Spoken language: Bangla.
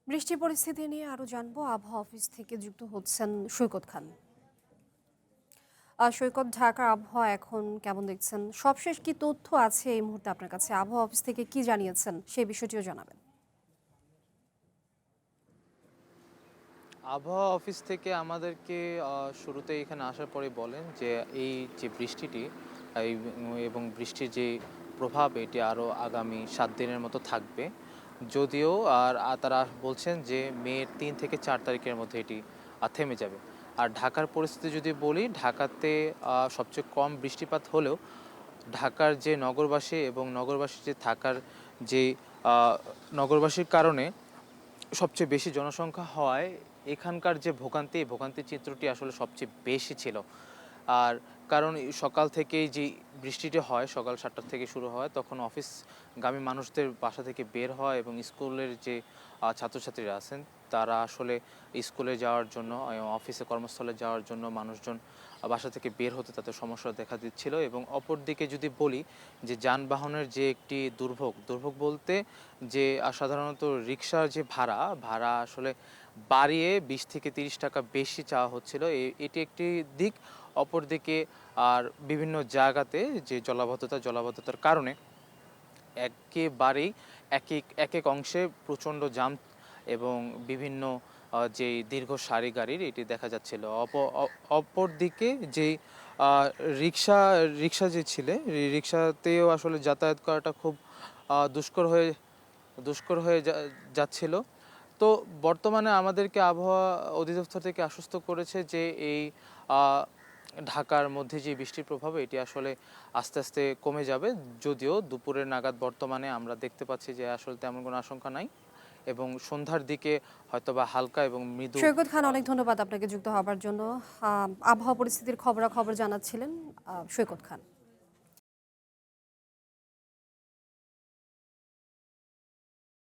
বৃষ্টি পরিস্থিতি নিয়ে আরো জানবো। আবহাওয়া অফিস থেকে যুক্ত হচ্ছেন সৈকত খান। সৈকত, ঢাকার আবহাওয়া এখন কেমন দেখছেন? সবশেষ কি তথ্য আছে এই মুহূর্তে আপনার কাছে? আবহাওয়া অফিস থেকে কি জানিয়েছেন সেই বিষয়টিও জানাবেন। আবহাওয়া অফিস থেকে আমাদেরকে শুরুতে এখানে আসার পরে বলেন যে এই যে বৃষ্টিটি এই এবং বৃষ্টির যে প্রভাব এটি আরও আগামী 7 দিনের মতো থাকবে। যদিও তারা বলছেন যে মে 3 থেকে 4 তারিখের মধ্যে এটি থেমে যাবে। আর ঢাকার পরিস্থিতি যদি বলি, ঢাকাতে সবচেয়ে কম বৃষ্টিপাত হলেও ঢাকার যে নগরবাসী এবং নগরবাসীর যে থাকার যে নগরবাসীর কারণে সবচেয়ে বেশি জনসংখ্যা হওয়ায় এখানকার যে ভোগান্তি, এই ভোগান্তির চিত্রটি আসলে সবচেয়ে বেশি ছিল। আর কারণ সকাল থেকেই যে বৃষ্টিটি হয়, সকাল 7টা থেকে শুরু হয়, তখন অফিসগামী মানুষদের বাসা থেকে বের হয় এবং স্কুলের যে ছাত্রছাত্রীরা আছেন তারা আসলে স্কুলে যাওয়ার জন্য, অফিসে কর্মস্থলে যাওয়ার জন্য মানুষজন বাসা থেকে বের হতে তাদের সমস্যা দেখা দিচ্ছিল। এবং অপরদিকে যদি বলি যে যানবাহনের যে একটি দুর্ভোগ বলতে যে সাধারণত রিক্সার যে ভাড়া আসলে বাড়িয়ে 20 থেকে 30 টাকা বেশি চাওয়া হচ্ছিল। এটি একটি দিক। অপরদিকে আর বিভিন্ন জায়গাতে যে জলাবদ্ধতার কারণে একেবারেই এক এক অংশে প্রচণ্ড জাম এবং বিভিন্ন যে দীর্ঘ সারি গাড়ির এটি দেখা যাচ্ছিল। অপরদিকে যেই রিক্সা রিক্সা যে ছিলে, রিক্সাতেও আসলে যাতায়াত করাটা খুব দুষ্কর হয়ে যাচ্ছিল। তো বর্তমানে আমাদেরকে আবহাওয়া অধিদপ্তর থেকে আশ্বস্ত করেছে যে এই আহ, ঢাকার মধ্যে যে বৃষ্টির প্রভাব এটি আসলে আস্তে আস্তে কমে যাবে। যদিও দুপুরের নাগাদ বর্তমানে আমরা দেখতে পাচ্ছি যে আসলে তেমন কোনো আশঙ্কা নাই এবং সন্ধ্যার দিকে হয়তোবা হালকা এবং মৃদু। সৈকত খান, অনেক ধন্যবাদ আপনাকে যুক্ত হবার জন্য। আবহাওয়া পরিস্থিতির খবরাখবর জানাচ্ছিলেন সৈকত খান।